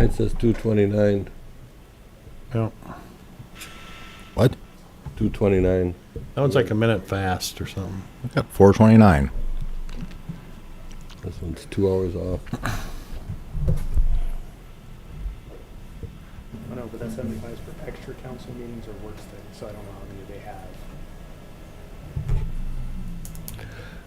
Mine says 2:29. Yeah. What? 2:29. That one's like a minute fast or something. I got 4:29. This one's 2 hours off. I know, but that 75 is for extra council meetings or work studies, so I don't know how many they have.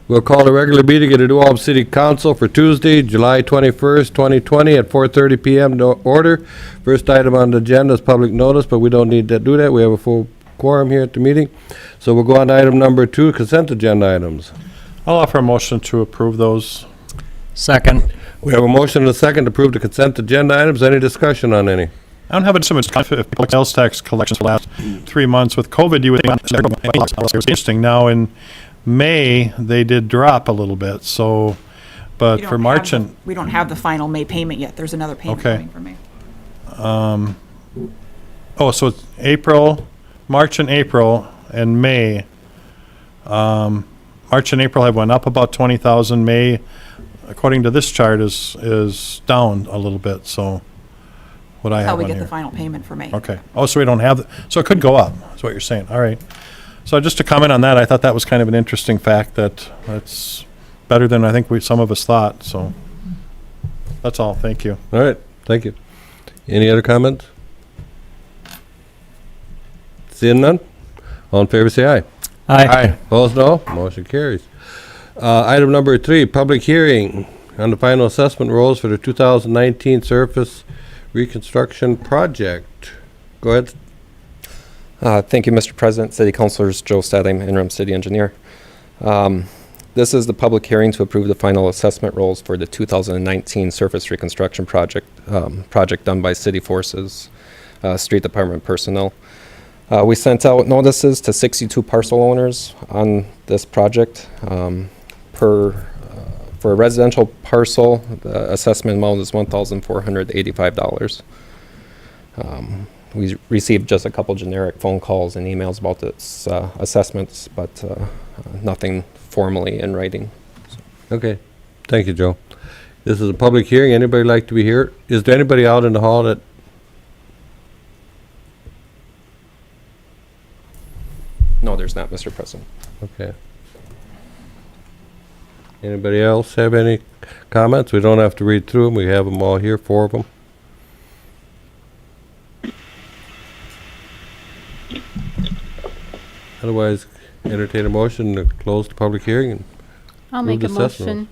We'll call the regular meeting of the New Ulm City Council for Tuesday, July 21st, 2020 at 4:30 PM to order. First item on the agenda is public notice, but we don't need to do that. We have a full quorum here at the meeting. So we'll go on to item number 2, consent agenda items. I'll offer a motion to approve those. Second. We have a motion and a second to approve the consent agenda items. Any discussion on any? I don't have so much confidence if sales tax collections for the last 3 months. With COVID, you would think it was interesting. Now in May, they did drop a little bit, so, but We for don't March have and, we don't have the final May payment yet. There's another payment Okay. coming for May. so it's April, March and April and May. March and April have went up about 20,000. May, according to this chart, is down a little bit, so what I How have we on get here. the final payment for May. Okay. Oh, so we don't have, so it could go up, is what you're saying. All right. So just to comment on that, I thought that was kind of an interesting fact that it's better than I think some of us thought, so that's all. Thank you. All right, thank you. Any other comments? Seeing none? All in favor, say aye. Aye. Opposed, no. Motion carries. Item number 3, public hearing on the final assessment rolls for the 2019 surface reconstruction project. Go ahead. Thank you, Mr. President, City Councilors, Joe Stadling, Interim City Engineer. This is the public hearing to approve the final assessment rolls for the 2019 surface reconstruction project done by City Forces, Street Department personnel. We sent out notices to 62 parcel owners on this project. For a residential parcel, the assessment amount is $1,485. We received just a couple generic phone calls and emails about this assessments, but nothing formally in writing. Okay, thank you, Joe. This is a public hearing. Anybody like to be here? Is there anybody out in the hall that? No, there's not, Mr. President. Okay. Anybody else have any comments? We don't have to read through them. We have them all here, 4 of them. Otherwise, entertain a motion to close the public hearing. And I'll move make a the assessment. motion.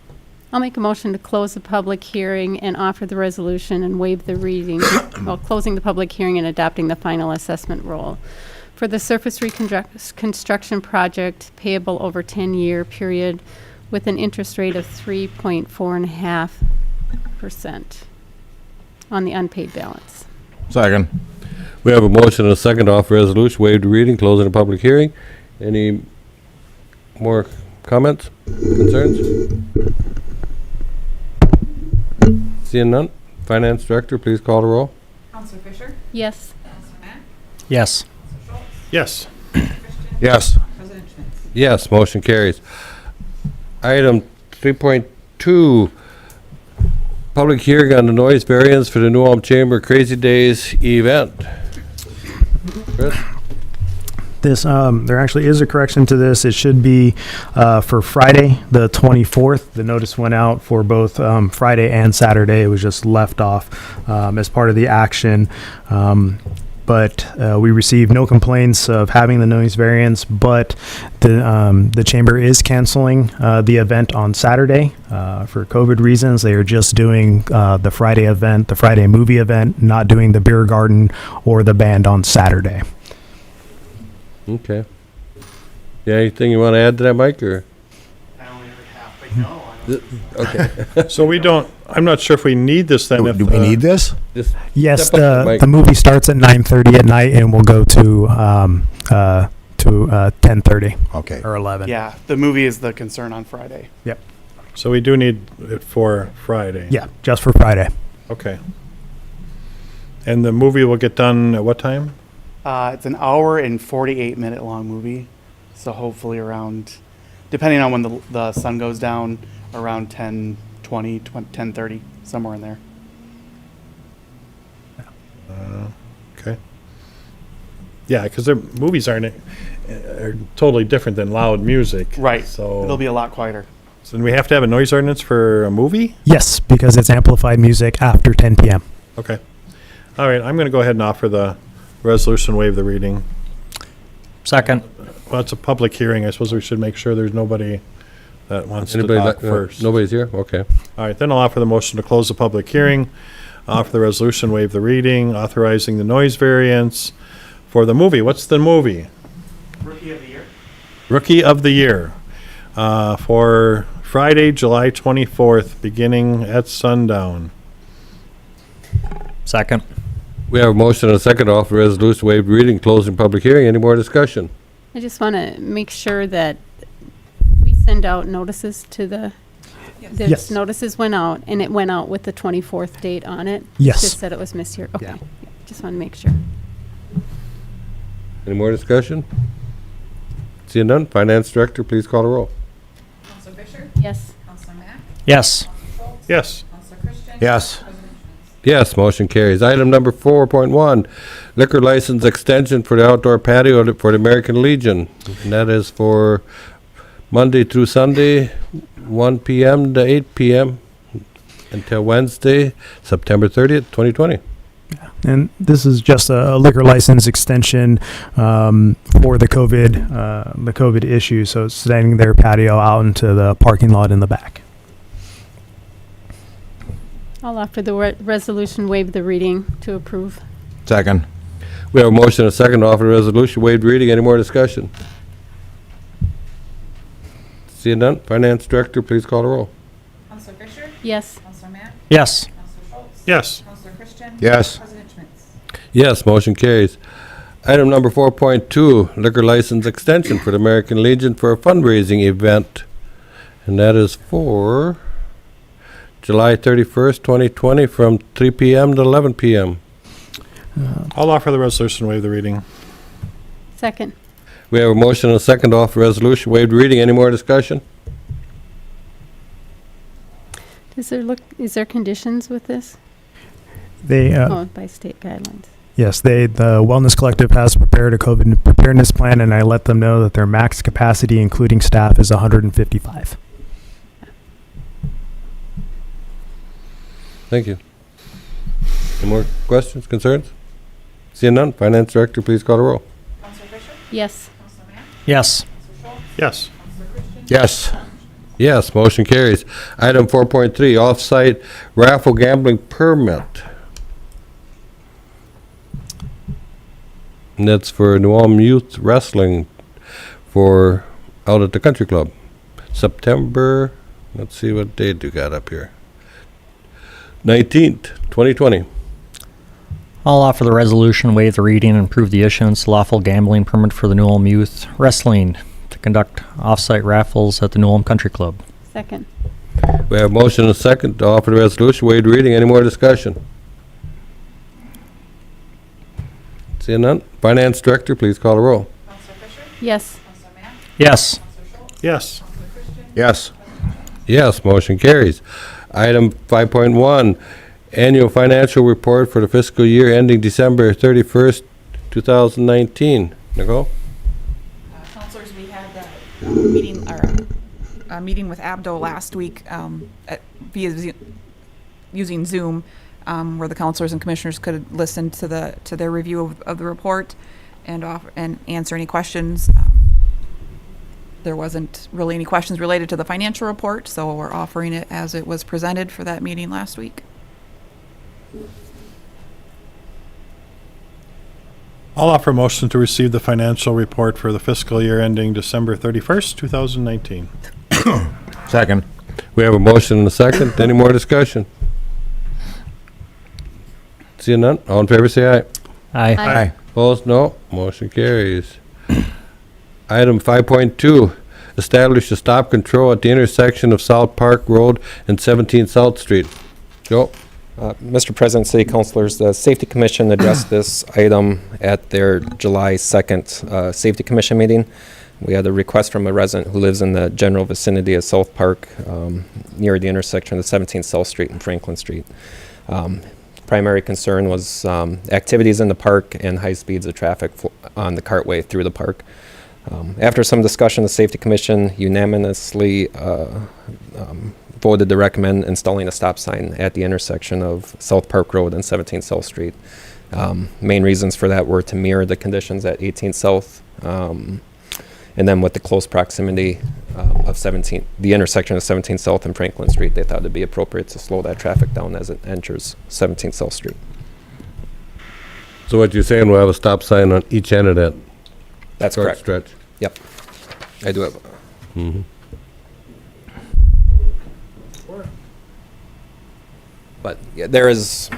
I'll make a motion to close the public hearing and offer the resolution and waive the reading while closing the public hearing and adopting the final assessment roll. For the surface reconstruction project payable over 10-year period with an interest rate of 3.45% on the unpaid balance. Second. We have a motion and a second to offer resolution, waive the reading, closing the public hearing. Any more comments, concerns? Seeing none, Finance Director, please call the roll. Counselor Fisher? Yes. Counselor Mack? Yes. Counselor Schultz? Yes. Christian? Yes. President Schmitz? Yes, motion carries. Item 3.2, public hearing on the noise variance for the New Ulm Chamber Crazy Days event. Chris? This, there actually is a correction to this. It should be for Friday, the 24th. The notice went out for both Friday and Saturday. It was just left off as part of the action. But we received no complaints of having the noise variance, but the chamber is canceling the event on Saturday for COVID reasons. They are just doing the Friday event, the Friday movie event, not doing the beer garden or the band on Saturday. Okay. Yeah, anything you want to add to that, Mike, or? I only heard half, but no. Okay. So we don't, I'm not sure if we need this then. Do we need this? Just Yes, step up to Mike. the movie starts at 9:30 at night and will go to 10:30 Okay. or 11. Yeah, the movie is the concern on Friday. So we do need it for Friday. Yeah, just for Friday. Okay. And the movie will get done at what time? It's an hour and 48-minute long movie, so hopefully around, depending on when the sun goes down, around 10:20, 10:30, somewhere in there. Okay. Yeah, because their movies are totally different than loud music. Right. So, It'll be a lot quieter. so then we have to have a noise ordinance for a movie? Yes, because it's amplified music after 10 p.m. Okay. All right, I'm going to go ahead and offer the resolution, waive the reading. Second. Well, it's a public hearing. I suppose we should make sure there's nobody that wants to Anybody, talk first. nobody's here? Okay. All right, then I'll offer the motion to close the public hearing, offer the resolution, waive the reading, authorizing the noise variance for the movie. What's the movie? Rookie of the year. Rookie of the Year, for Friday, July 24th, beginning at sundown. Second. We have a motion and a second to offer the resolution, waive reading, closing public hearing. Any more discussion? I just want to make sure that we send out notices to the, the Yes. notices went out, and it went out with the 24th date on it. Yes. Just said it was missed here. Okay. Yeah. Yeah, just want to make sure. Any more discussion? Seeing none, Finance Director, please call the roll. Counselor Fisher? Yes. Counselor Mack? Yes. Counselor Schultz? Yes. Counselor Christian? Yes. President Schmitz? Yes, motion carries. Item number 4.1, liquor license extension for the outdoor patio for the American Legion. And that is for Monday through Sunday, 1 p.m. to 8 p.m. until Wednesday, September 30th, 2020. And this is just a liquor license extension for the COVID issue. So it's extending their patio out into the parking lot in the back. I'll offer the resolution, waive the reading to approve. Second. We have a motion and a second to offer the resolution, waived reading. Any more discussion? Seeing none, Finance Director, please call the roll. Counselor Fisher? Yes. Counselor Mack? Yes. Counselor Schultz? Yes. Counselor Christian? Yes. President Schmitz? Yes, motion carries. Item number 4.2, liquor license extension for the American Legion for a fundraising event. And that is for July 31st, 2020, from 3 p.m. to 11 p.m. I'll offer the resolution, waive the reading. Second. We have a motion and a second to offer resolution, waived reading. Any more discussion? Is there conditions with this? They Oh, by state guidelines. Yes, the Wellness Collective has prepared a COVID preparedness plan, and I let them know that their max capacity, including staff, is 155. Thank you. Any more questions, concerns? Seeing none, Finance Director, please call the roll. Counselor Fisher? Yes. Counselor Mack? Yes. Counselor Schultz? Yes. Counselor Christian? Yes. Yes, motion carries. Item 4.3, off-site raffle gambling permit. And that's for New Ulm Youth Wrestling for out at the Country Club. September, let's see what date you got up here. 19th, 2020. I'll offer the resolution, waive the reading, and approve the issuance lawful gambling permit for the New Ulm Youth Wrestling to conduct off-site raffles at the New Ulm Country Club. Second. We have a motion and a second to offer the resolution, waived reading. Any more discussion? Seeing none, Finance Director, please call the roll. Counselor Fisher? Yes. Counselor Mack? Yes. Counselor Schultz? Yes. Counselor Christian? Yes. President Schmitz? Yes, motion carries. Item 5.1, annual financial report for the fiscal year ending December 31st, 2019. Nicole? Counselors, we had a meeting with ABDO last week using Zoom, where the counselors and commissioners could listen to their review of the report and answer any questions. There wasn't really any questions related to the financial report, so we're offering it as it was presented for that meeting last week. I'll offer a motion to receive the financial report for the fiscal year ending December 31st, 2019. Second. We have a motion and a second. Any more discussion? Seeing none, all in favor say aye. Aye. Aye. Opposed, no. Motion carries. Item 5.2, establish a stop control at the intersection of South Park Road and 17 South Street. Joe? Mr. President, City Councilors, the Safety Commission addressed this item at their July 2nd Safety Commission meeting. We had a request from a resident who lives in the general vicinity of South Park, near the intersection of the 17th South Street and Franklin Street. primary concern was activities in the park and high speeds of traffic on the cartway through the park. After some discussion, the Safety Commission unanimously voted to recommend installing a stop sign at the intersection of South Park Road and 17th South Street. Main reasons for that were to mirror the conditions at 18th South, and then with the close proximity of the intersection of 17th South and Franklin Street, they thought it'd be appropriate to slow that traffic down as it enters 17th South Street. So what you're saying, we'll have a stop sign on each end of that That's short correct. stretch? Yep. I do have. Mhm. But yeah, there is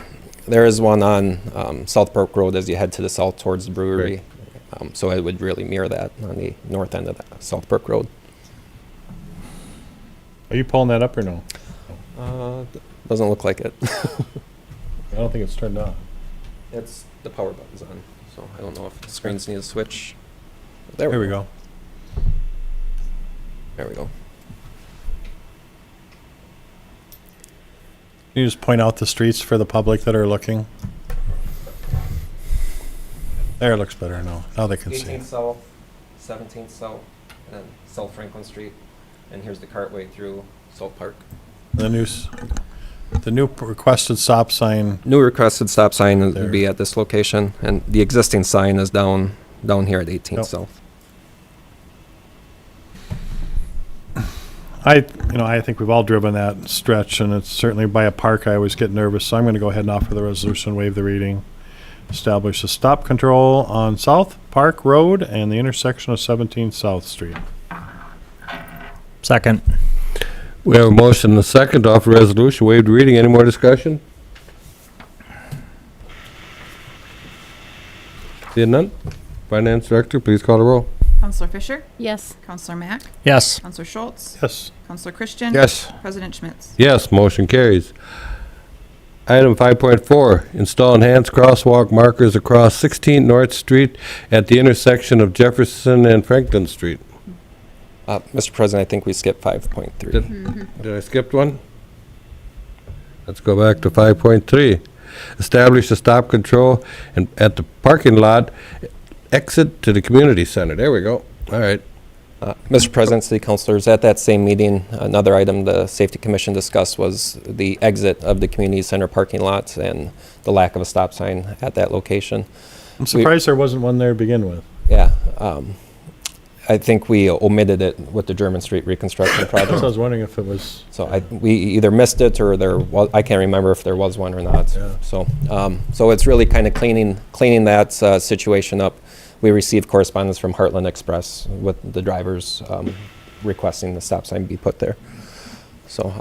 one on South Park Road as you head to the south towards the brewery. So it would really mirror that on the north end of that South Park Road. Are you pulling that up or no? Doesn't look like it. I don't think it's turned on. It's the power button's on, so I don't know if the screens need a switch. There we go. There we go. Can you just point out the streets for the public that are looking? There, it looks better now. Now they can see. 18th South, 17th South, and then South Franklin Street, and here's the cartway through South Park. The new requested stop sign. New requested stop sign There. would be at this location, and the existing sign is down here at 18th Yep. South. I think we've all driven that stretch, and it's certainly by a park. I always get nervous, so I'm going to go ahead and offer the resolution, waive the reading. Establish a stop control on South Park Road and the intersection of 17th South Street. Second. We have a motion and a second to offer resolution, waived reading. Any more discussion? Seeing none? Finance Director, please call the roll. Counselor Fisher? Yes. Counselor Mack? Yes. Counselor Schultz? Yes. Counselor Christian? Yes. President Schmitz? Yes, motion carries. Item 5.4, install enhanced crosswalk markers across 16th North Street at the intersection of Jefferson and Franklin Street. Mr. President, I think we skipped 5.3. Did I skip one? Let's go back to 5.3. Establish a stop control at the parking lot exit to the community center. There we go. All right. Mr. President, City Councilors, at that same meeting, another item the Safety Commission discussed was the exit of the community center parking lot and the lack of a stop sign at that location. I'm surprised there wasn't one there to begin with. Yeah, I think we omitted it with the German Street reconstruction So I project. was wondering if it was. So we either missed it or I can't remember if there was one or not. Yeah. So it's really kind of cleaning that situation up. We received correspondence from Heartland Express with the drivers requesting the stop sign be put there. So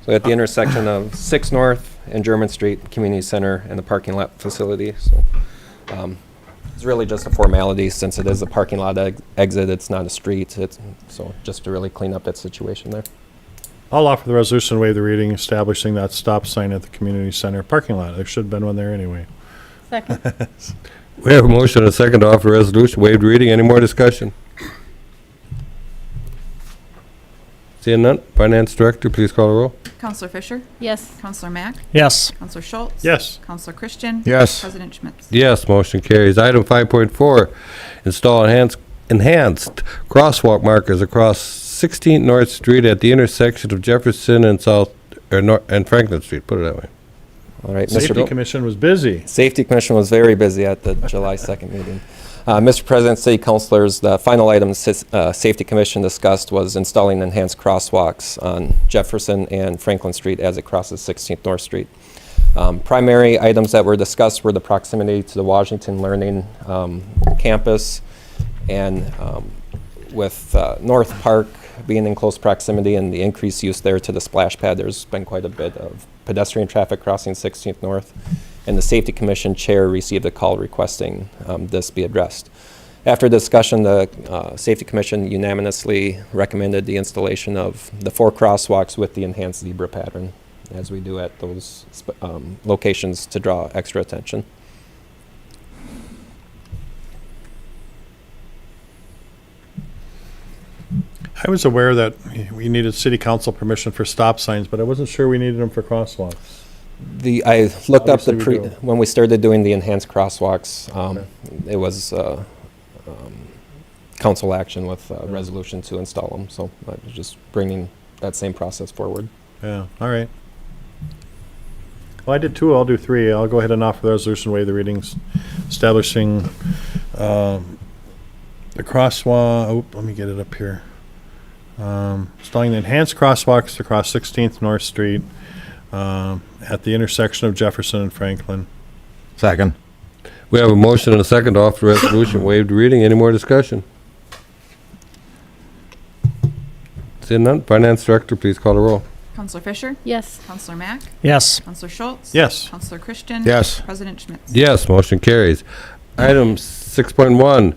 at the intersection of 6 North and German Street, Community Center, and the parking lot facility. So it's really just a formality since it is a parking lot exit. It's not a street. So just to really clean up that situation there. I'll offer the resolution, waive the reading, establishing that stop sign at the community center parking lot. There should have been one there anyway. Second. We have a motion and a second to offer resolution, waived reading. Any more discussion? Seeing none, Finance Director, please call the roll. Counselor Fisher? Yes. Counselor Mack? Yes. Counselor Schultz? Yes. Counselor Christian? Yes. President Schmitz? Yes, motion carries. Item 5.4, install enhanced crosswalk markers across 16th North Street at the intersection of Jefferson and and Franklin Street. Put it that way. All right, Safety Mr. Commission was busy. Safety Commission was very busy at the July 2nd meeting. Mr. President, City Councilors, the final item Safety Commission discussed was installing enhanced crosswalks on Jefferson and Franklin Street as it crosses 16th North Street. Primary items that were discussed were the proximity to the Washington Learning campus and with North Park being in close proximity and the increased use there to the splash pad, there's been quite a bit of pedestrian traffic crossing 16th North, and the Safety Commission chair received a call requesting this be addressed. After discussion, the Safety Commission unanimously recommended the installation of the 4 crosswalks with the enhanced zebra pattern, as we do at those locations to draw extra attention. I was aware that we needed city council permission for stop signs, but I wasn't sure we needed them for crosswalks. I looked up Obviously we do. when we started doing the enhanced crosswalks, Okay. it was council action with resolution to install them. So I was just bringing that same process forward. Yeah, all right. Well, I did two, I'll do three. I'll go ahead and offer the resolution, waive the readings, establishing the crosswalk, oh, let me get it up here. Installing the enhanced crosswalks across 16th North Street at the intersection of Jefferson and Franklin. Second. We have a motion and a second to offer the resolution, waived reading. Any more discussion? Seeing none, Finance Director, please call the roll. Counselor Fisher? Yes. Counselor Mack? Yes. Counselor Schultz? Yes. Counselor Christian? Yes. President Schmitz? Yes, motion carries. Item 6.1,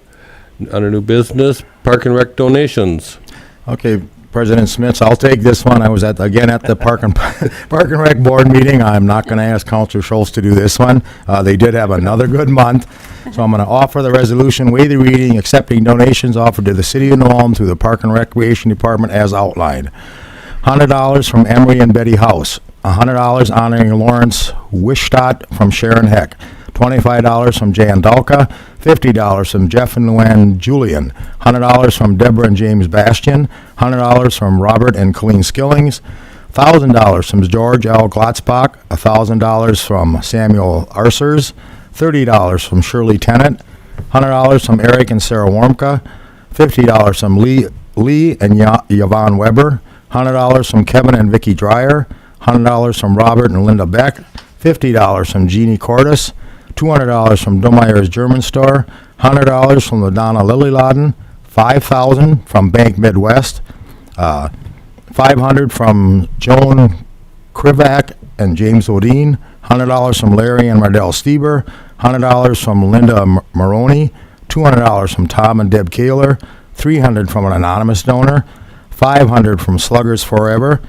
under new business, Park and Rec donations. Okay, President Smits, I'll take this one. I was again at the Park and Rec Board meeting. I'm not going to ask Counselor Schultz to do this one. They did have another good month. So I'm going to offer the resolution, waive the reading, accepting donations offered to the City of New Ulm through the Park and Recreation Department as outlined. $100 from Emery and Betty House. $100 honoring Lawrence Wishtott from Sharon Heck. $25 from Jan Dalka, $50 from Jeff and Luann Julian, $100 from Deborah and James Bastian, $100 from Robert and Colleen Skillings, $1,000 from George L. Glotzbach, $1,000 from Samuel Arsers, $30 from Shirley Tennant, $100 from Eric and Sarah Warmka, $50 from Lee and Yvonne Weber, $100 from Kevin and Vicky Dreyer, $100 from Robert and Linda Beck, $50 from Jeannie Cordes, $200 from Dumeyer's German Store, $100 from LaDonna Lilyladen, $5,000 from Bank Midwest, $500 from Joan Krivak and James Odine, $100 from Larry and Mardell Stieber, $100 from Linda Maroney, $200 from Tom and Deb Kaler, $300 from an anonymous donor, $500 from Sluggers Forever,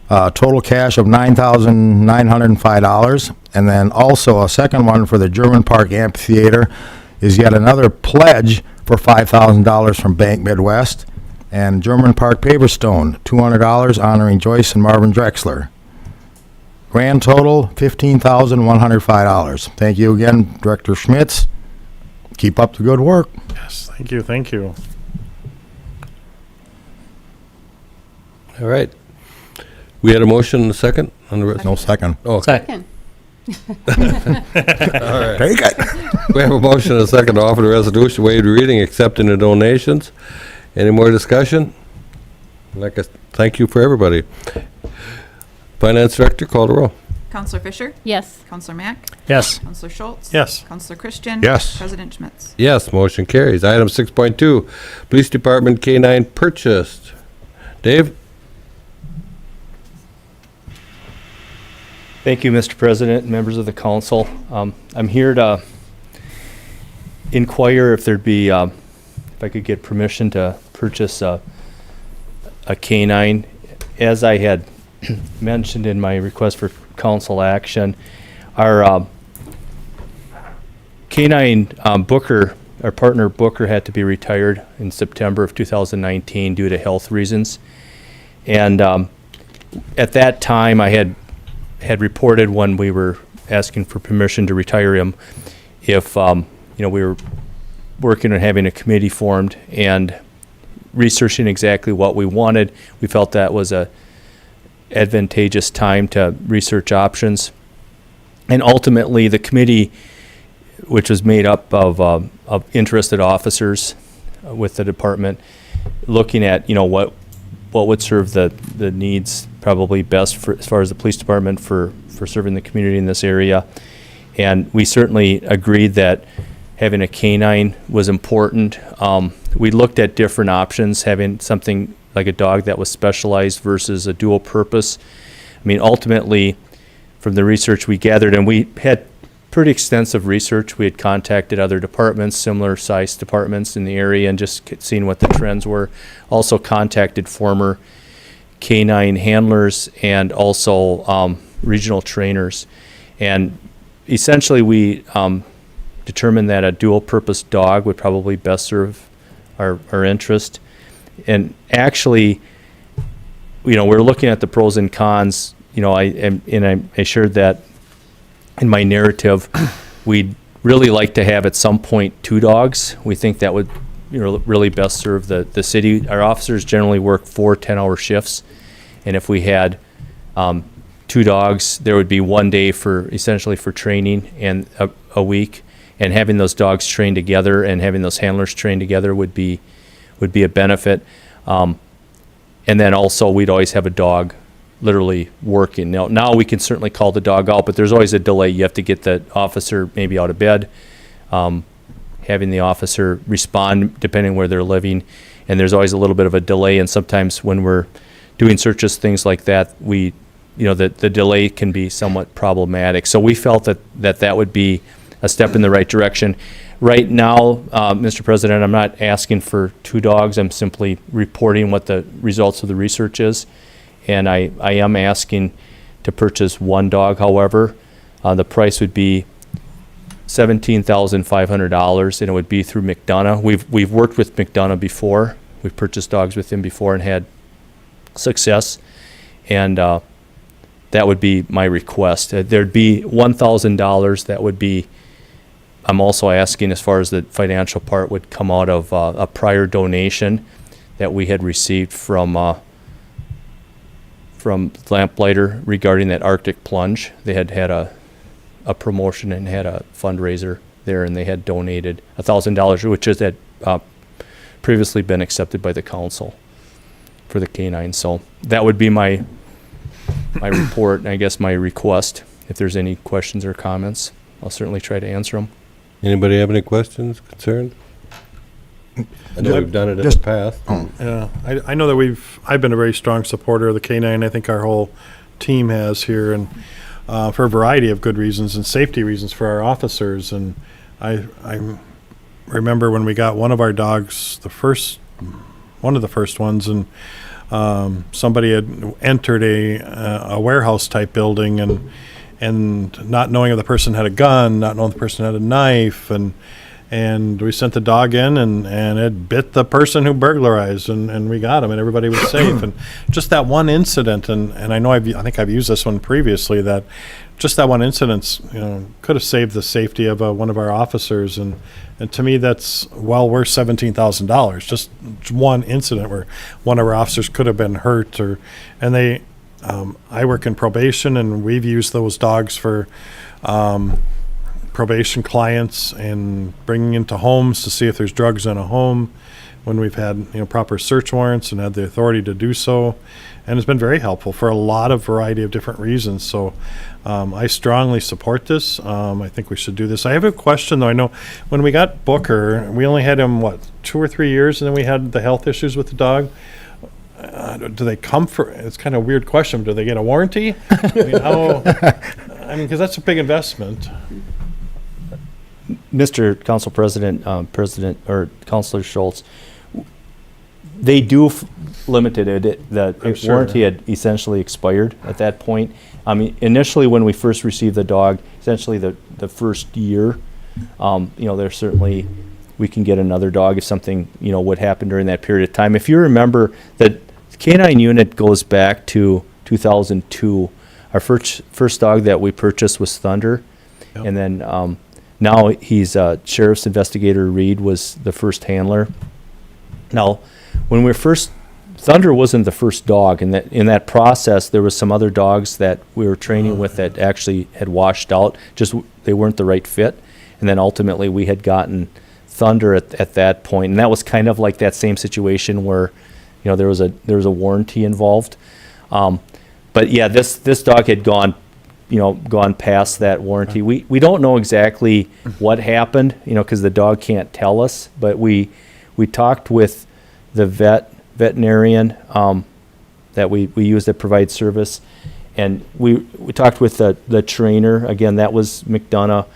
total cash of $9,905, and then also a second one for the German Park Amphitheater is yet another pledge for $5,000 from Bank Midwest, and German Park Paperstone, $200 honoring Joyce and Marvin Drexler. Grand total, $15,105. Thank you again, Director Schmitz. Keep up the good work. Yes, thank you, thank you. All right. We had a motion and a second on the No second. Oh, Second. Take it. we have a motion and a second to offer the resolution, waived reading, accepting the donations. Any more discussion? Thank you for everybody. Finance Director, call the roll. Counselor Fisher? Yes. Counselor Mack? Yes. Counselor Schultz? Yes. Counselor Christian? Yes. President Schmitz? Yes, motion carries. Item 6.2, Police Department K-9 purchased. Dave? Thank you, Mr. President and members of the council. I'm here to inquire if there'd be, if I could get permission to purchase a K-9. As I had mentioned in my request for council action, our K-9 Booker, our partner Booker, had to be retired in September of 2019 due to health reasons. And at that time, I had reported when we were asking for permission to retire him, if we were working on having a committee formed and researching exactly what we wanted. We felt that was a advantageous time to research options, and ultimately the committee, which was made up of interested officers with the department, looking at what would serve the needs probably best for, as far as the police department for serving the community in this area. And we certainly agreed that having a K-9 was important. We looked at different options, having something like a dog that was specialized versus a dual purpose. I mean, ultimately, from the research we gathered, and we had pretty extensive research. We had contacted other departments, similar sized departments in the area, and just seeing what the trends were. Also contacted former K-9 handlers and also regional trainers. And essentially we determined that a dual purpose dog would probably best serve our interest. And actually, we're looking at the pros and cons. I shared that in my narrative. We'd really like to have at some point 2 dogs. We think that would really best serve the city. Our officers generally work 4 10-hour shifts, and if we had 2 dogs, there would be 1 day essentially for training and a week, and having those dogs trained together and having those handlers trained together would be a benefit. And then also we'd always have a dog literally working. Now we can certainly call the dog out, but there's always a delay. You have to get the officer maybe out of bed, having the officer respond depending where they're living, and there's always a little bit of a delay. And sometimes when we're doing searches, things like that, the delay can be somewhat problematic. So we felt that would be a step in the right direction. Right now, Mr. President, I'm not asking for 2 dogs. I'm simply reporting what the results of the research is. And I am asking to purchase 1 dog, however. The price would be $17,500, and it would be through McDonough. We've worked with McDonough before. We've purchased dogs with him before and had success. And that would be my request. There'd be $1,000 that would be, I'm also asking as far as the financial part, would come out of a prior donation that we had received from Lamplighter regarding that Arctic plunge. They had a promotion and had a fundraiser there, and they had donated $1,000, which had previously been accepted by the council for the canine. So that would be my report, and I guess my request. If there's any questions or comments, I'll certainly try to answer them. Anybody have any questions, concerns? I know we've done it in the past. Yeah, I know that I've been a very strong supporter of the canine. I think our whole team has here, and for a variety of good reasons and safety reasons for our officers. And I remember when we got one of our dogs, one of the first ones, and somebody had entered a warehouse type building, and not knowing if the person had a gun, not knowing if the person had a knife, and we sent the dog in, and it bit the person who burglarized, and we got him, and everybody was safe. And just that one incident, and I know I think I've used this one previously, that just that one incident, could have saved the safety of one of our officers, and to me that's well worth $17,000. Just one incident where one of our officers could have been hurt, I work in probation, and we've used those dogs for probation clients and bringing into homes to see if there's drugs in a home when we've had proper search warrants and had the authority to do so, and it's been very helpful for a lot of variety of different reasons. So I strongly support this. I think we should do this. I have a question though. I know when we got Booker, we only had him 2 or 3 years, and then we had the health issues with the dog. Do they come for? It's kind of a weird question. Do they get a warranty? Because that's a big investment. Mr. Council President, or Councilor Schultz, they do limited it. The warranty had essentially expired at that point. Initially when we first received the dog, essentially the first year, there's certainly, we can get another dog if something, would happen during that period of time. If you remember, the canine unit goes back to 2002. Our first dog that we purchased was Thunder. Yep. And then now he's Sheriff's Investigator Reed was the first handler. Now, when we first, Thunder wasn't the first dog, and in that process there was some other dogs that we were training with that actually had washed out, just they weren't the right fit, and then ultimately we had gotten Thunder at that point, and that was kind of like that same situation where there was a warranty involved. But yeah, this dog had gone past that warranty. We don't know exactly what happened, because the dog can't tell us, but we talked with the veterinarian that we use that provides service, and we talked with the trainer. Again, that was McDonough.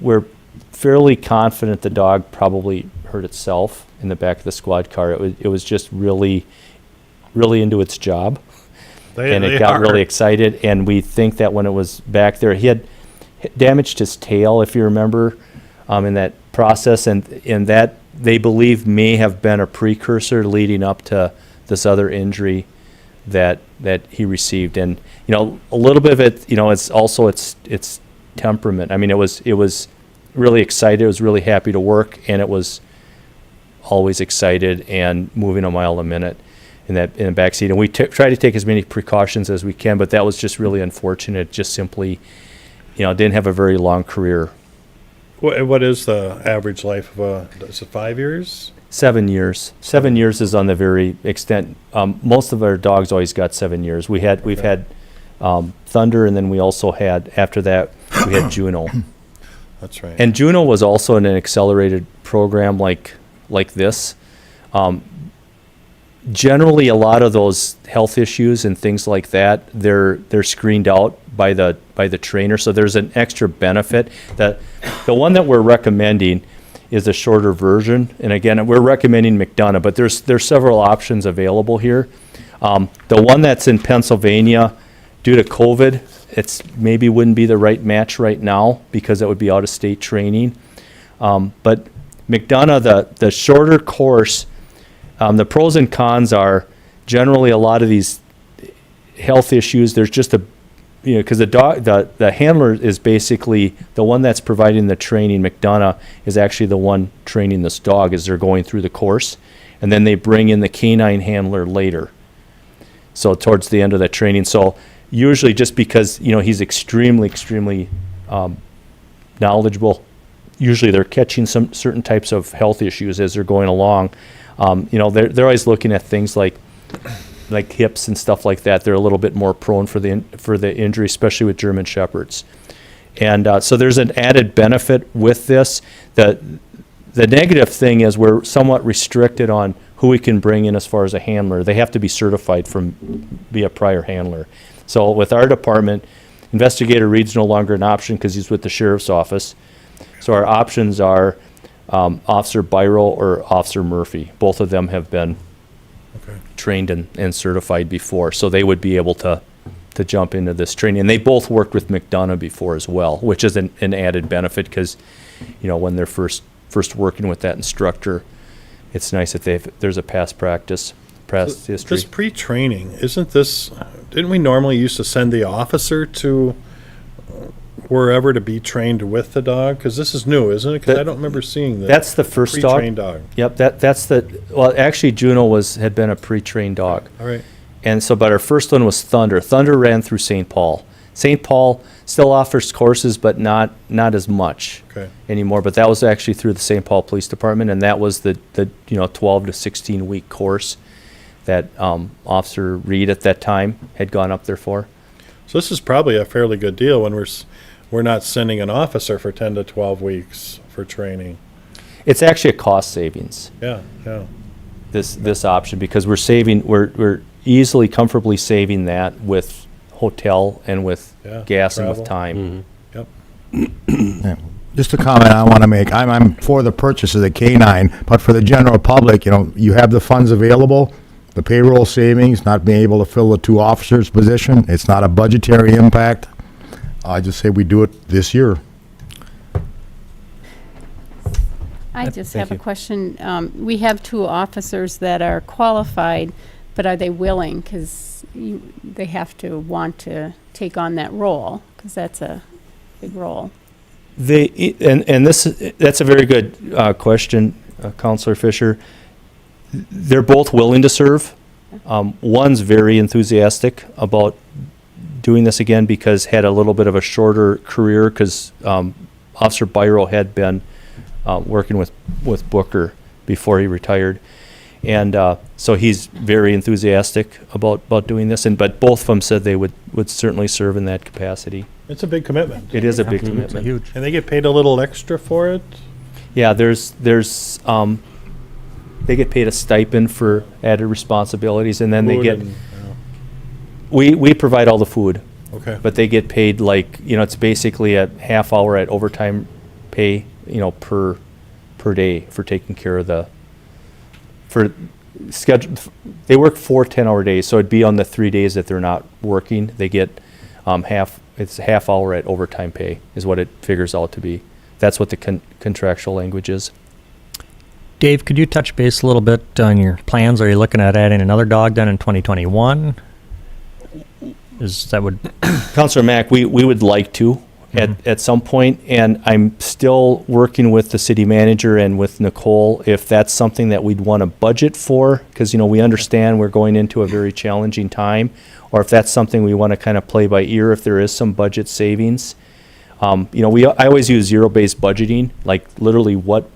We're fairly confident the dog probably hurt itself in the back of the squad car. It was just really, really into its job. It got really excited, and we think that when it was back there, he had damaged his tail, if you remember, in that process, and that they believe may have been a precursor leading up to this other injury that he received. And, a little bit of it, it's also its temperament. I mean, it was really excited. It was really happy to work, and it was always excited and moving a mile a minute in the back seat. And we try to take as many precautions as we can, but that was just really unfortunate. Just simply, didn't have a very long career. What is the average life of is it 5 years? 7 years. 7 years is on the very extent. Most of our dogs always got 7 years. We've had Thunder, and then we also had, after that, we had Juno. That's right. And Juno was also in an accelerated program like this. Generally, a lot of those health issues and things like that, they're screened out by the trainer. So there's an extra benefit. The one that we're recommending is a shorter version. And again, we're recommending McDonough, but there's several options available here. The one that's in Pennsylvania, due to COVID, it's maybe wouldn't be the right match right now because it would be out of state training. But McDonough, the shorter course, the pros and cons are generally a lot of these health issues. There's just because the handler is basically the one that's providing the training. McDonough is actually the one training this dog as they're going through the course, and then they bring in the canine handler later. So towards the end of that training. So usually, just because he's extremely knowledgeable, usually they're catching some certain types of health issues as they're going along. They're always looking at things like hips and stuff like that. They're a little bit more prone for the injury, especially with German Shepherds. And so there's an added benefit with this. The negative thing is we're somewhat restricted on who we can bring in as far as a handler. They have to be certified be a prior handler. So with our department, investigator Reed's no longer an option because he's with the sheriff's office. So our options are Officer Byro or Officer Murphy. Both of them have been trained and certified before, so they would be able to jump into this training. And they both worked with McDonough before as well, which is an added benefit because, when they're first working with that instructor, it's nice that there's a past history. This pre-training, didn't we normally used to send the officer to wherever to be trained with the dog? Because this is new, isn't it? Because I don't remember seeing that. That's the first dog. Pre-trained dog. Yep, actually Juno had been a pre-trained dog. All right. And so, but our first one was Thunder. Thunder ran through St. Paul. St. Paul still offers courses, but not as much anymore. But that was actually through the St. Paul Police Department, and that was the 12 to 16 week course that Officer Reed at that time had gone up there for. So this is probably a fairly good deal when we're not sending an officer for 10 to 12 weeks for training. It's actually a cost savings. Yeah. This option, because we're easily, comfortably saving that with hotel and with gas travel. and with time. Mm-hmm. Yeah. Just a comment I want to make. I'm for the purchase of the K-9, but for the general public, you have the funds available, the payroll savings, not being able to fill the 2 officers' position. It's not a budgetary impact. I just say we do it this year. I just Thank have a you. question. We have 2 officers that are qualified, but are they willing? Because they have to want to take on that role, because that's a big role. That's a very good question, Counselor Fisher. They're both willing to serve. One's very enthusiastic about doing this again because had a little bit of a shorter career because Officer Byro had been working with Booker before he retired. And so he's very enthusiastic about doing this. But both of them said they would certainly serve in that capacity. It's a big commitment. It is a big commitment. Huge. And they get paid a little extra for it? Yeah, there's they get paid a stipend for added responsibilities, and then we provide all the food. Okay. But they get paid it's basically a half hour at overtime pay, per day for taking care of they work 4 10-hour days, so it'd be on the 3 days that they're not working. They get it's a half hour at overtime pay is what it figures out to be. That's what the contractual language is. Dave, could you touch base a little bit on your plans? Are you looking at adding another dog then in 2021? Is that would Counselor Mack, we would like to at some point, and I'm still working with the city manager and with Nicole if that's something that we'd want to budget for, because, you know, we understand we're going into a very challenging time, or if that's something we want to kind of play by ear if there is some budget savings. You know, I always use zero-based budgeting, like literally what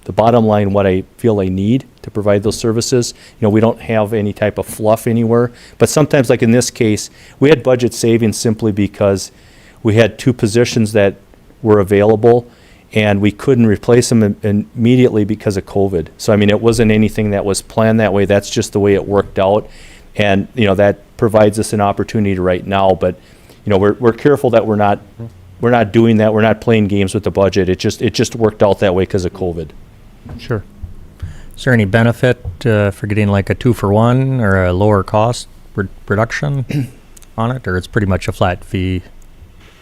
the bottom line, what I feel I need to provide those services. You know, we don't have any type of fluff anywhere, but sometimes, like in this case, we had budget savings simply because we had 2 positions that were available and we couldn't replace them immediately because of COVID. So, I mean, it wasn't anything that was planned that way. That's just the way it worked out. And, you know, that provides us an opportunity right now, but, you know, we're careful that we're not doing that. We're not playing games with the budget. It just worked out that way because of COVID. sure. Is there any benefit for getting like a 2-for-1 or a lower cost reduction on it, or it's pretty much a flat fee?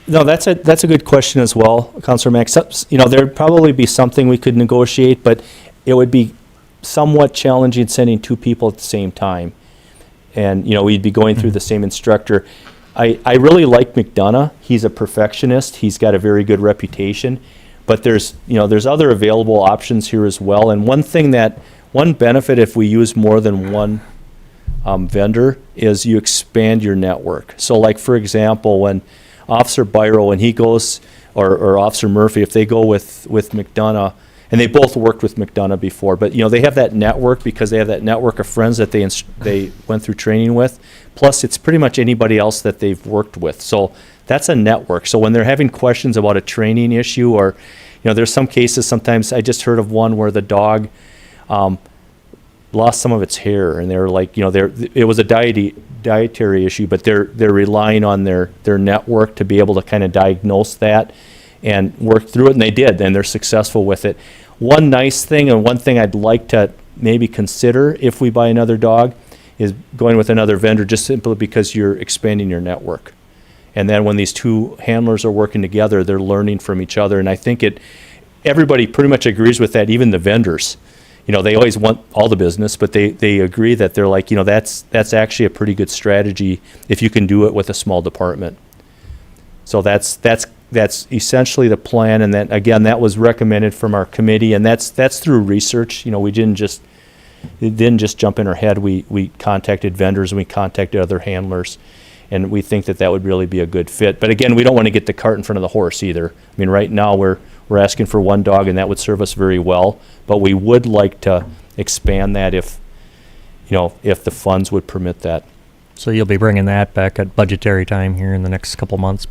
No, that's a good question as well, Councilor Max. You know, there'd probably be something we could negotiate, but it would be somewhat challenging sending 2 people at the same time. And, you know, we'd be going through the same instructor. I really like McDonough. He's a perfectionist. He's got a very good reputation. But there's other available options here as well. And one benefit if we use more than one vendor is you expand your network. So, like, for example, when Officer Byro, when he goes, or Officer Murphy, if they go with McDonough, and they both worked with McDonough before, but, you know, they have that network because they have that network of friends that they went through training with. Plus, it's pretty much anybody else that they've worked with. So that's a network. So when they're having questions about a training issue, or, you know, there's some cases, sometimes I just heard of one where the dog lost some of its hair, and they were like, you know, it was a dietary issue, but they're relying on their network to be able to kind of diagnose that and work through it, and they did, and they're successful with it. One nice thing, and one thing I'd like to maybe consider if we buy another dog, is going with another vendor, just simply because you're expanding your network. And then when these 2 handlers are working together, they're learning from each other, and I think everybody pretty much agrees with that, even the vendors. You know, they always want all the business, but they agree that they're like, you know, that's actually a pretty good strategy if you can do it with a small department. So that's essentially the plan, and then again, that was recommended from our committee, and that's through research. You know, it didn't just jump in our head. We contacted vendors and we contacted other handlers, and we think that would really be a good fit. But again, we don't want to get the cart in front of the horse either. I mean, right now we're asking for 1 dog, and that would serve us very well. But we would like to expand that if the funds would permit that. So you'll be bringing that back at budgetary time here in the next couple months,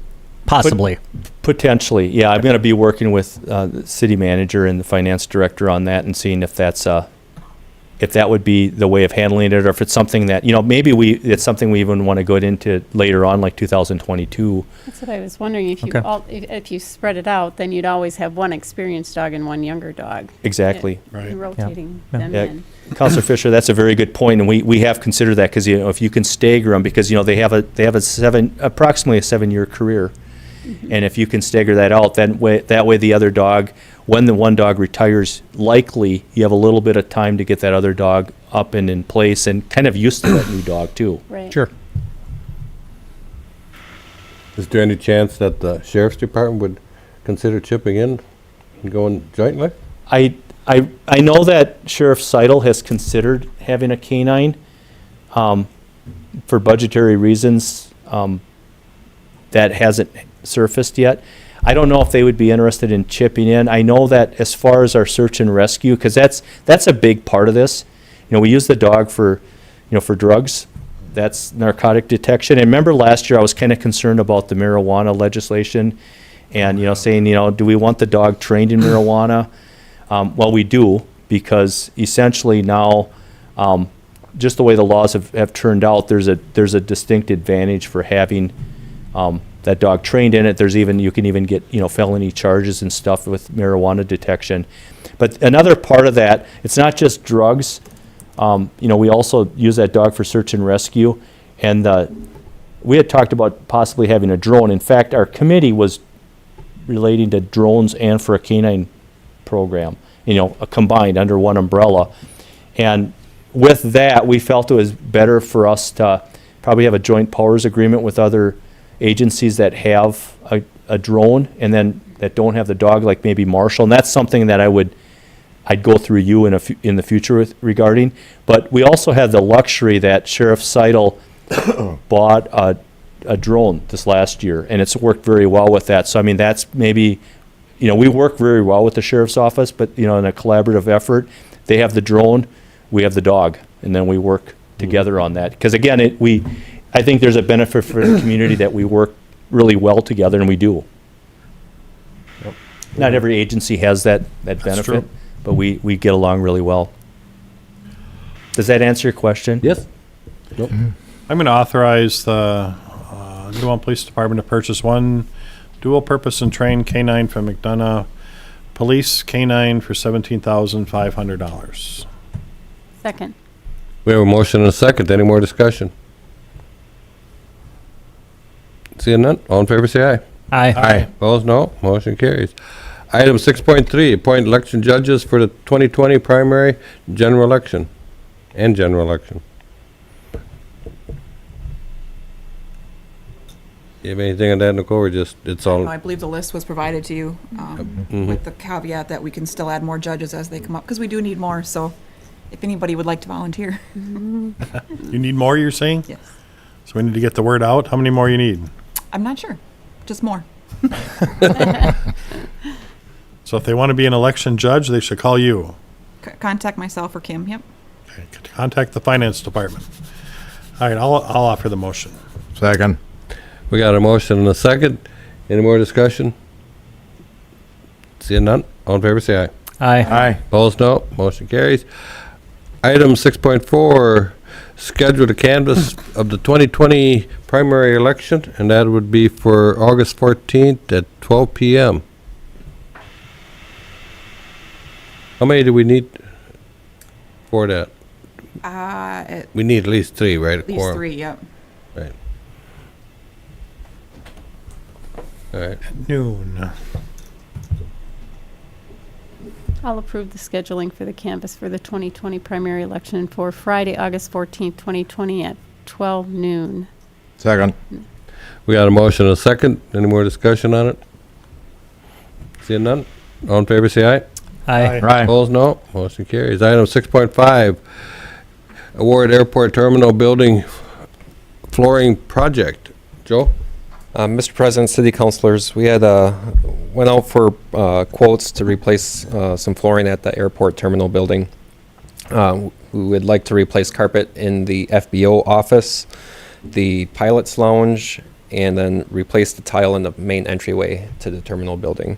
possibly. Potentially, yeah. I'm going to be working with the city manager and the finance director on that and seeing if that would be the way of handling it, or if it's something that, you know, maybe it's something we even want to go into later on, like 2022. That's what I was wondering. If if you spread it out, then you'd always have 1 experienced dog and 1 younger dog. Exactly. Right. Rotating Yeah. them Yeah. in. Councilor Fisher, that's a very good point, and we have considered that, because, you know, if you can stagger them, because, you know, they have approximately a 7-year career, and if you can stagger that out, then that way the other dog, when the 1 dog retires, likely you have a little bit of time to get that other dog up and in place and kind of used to that new dog too. Right. Sure. Is there any chance that the sheriff's department would consider chipping in and going jointly? I know that Sheriff Seidel has considered having a canine for budgetary reasons. That hasn't surfaced yet. I don't know if they would be interested in chipping in. I know that as far as our search and rescue, because that's a big part of this. You know, we use the dog for drugs. That's narcotic detection. And remember last year I was kind of concerned about the marijuana legislation, and, you know, saying, you know, do we want the dog trained in marijuana? Well, we do, because essentially now, just the way the laws have turned out, there's a distinct advantage for having that dog trained in it. You can even get, you know, felony charges and stuff with marijuana detection. But another part of that, it's not just drugs. You know, we also use that dog for search and rescue. And we had talked about possibly having a drone. In fact, our committee was relating to drones and for a canine program. combined under one umbrella. And with that, we felt it was better for us to probably have a joint powers agreement with other agencies that have a drone and then that don't have the dog, like maybe Marshall. And that's something that I'd go through you in the future with regarding. But we also have the luxury that Sheriff Seidel bought a drone this last year, and it's worked very well with that. So, I mean, that's maybe, we work very well with the sheriff's office, but, in a collaborative effort, they have the drone, we have the dog, and then we work together on that. Because again, I think there's a benefit for the community that we work really well together, and we do. Not every agency has that benefit, true. but we get along really well. Does that answer your question? Yes? I'm going to authorize the New Ulm Police Department to purchase one dual-purpose and trained K-9 from McDonough Police K-9 for $17,500. Second. We have a motion and a second. Any more discussion? Seeing none, all in favor say aye. Aye. Opposed, no. Motion carries. Item 6.3, appoint election judges for the 2020 primary general election and general election. You have anything on that, Nicole, or just, it's all? I believe the list was provided to you with the caveat that we can still add more judges as they come up, because we do need more, so if anybody would like to volunteer. You need more, you're saying? Yes. So we need to get the word out. How many more you need? I'm not sure, just more. So if they want to be an election judge, they should call you. Contact myself or Kim, yep. Okay, contact the finance department. All right, I'll offer the motion. Second. We got a motion and a second. Any more discussion? Seeing none, all in favor say aye. Aye. Opposed, no. Motion carries. Item 6.4, schedule the canvass of the 2020 primary election, and that would be for August 14th at 12 p.m. How many do we need for that? At We need at least three, right? least Quorum. 3, yep. Right. All right. Noon. I'll approve the scheduling for the canvass for the 2020 primary election for Friday, August 14th, 2020 at 12 noon. Second. We got a motion and a second. Any more discussion on it? Seeing none? All in favor, say aye. Aye. Right. Opposed, no. Motion carries. Item 6.5, award airport terminal building flooring project. Joe? Mr. President, city councilors, we had went out for quotes to replace some flooring at the airport terminal building. We would like to replace carpet in the FBO office, the pilot's lounge, and then replace the tile in the main entryway to the terminal building.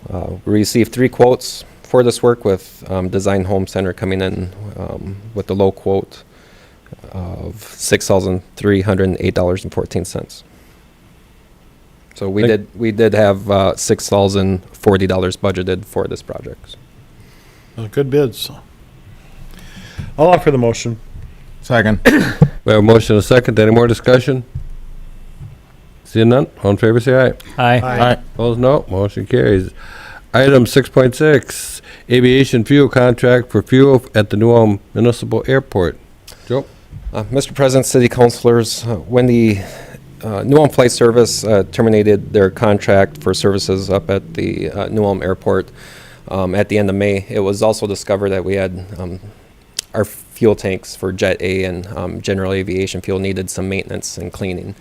We received 3 quotes for this work, with Design Home Center coming in with the low quote of $6,308.14. So we did have $6,040 budgeted for this project. Good bids. I'll offer the motion. Second. We have a motion and a second. Any more discussion? Seeing none? All in favor, say aye. Aye. Opposed, no. Motion carries. Item 6.6, aviation fuel contract for fuel at the New Ulm Municipal Airport. Joe? Mr. President, city councilors, when the New Ulm Flight Service terminated their contract for services up at the New Ulm Airport at the end of May, it was also discovered that we had our fuel tanks for Jet A and general aviation fuel needed some maintenance and cleaning.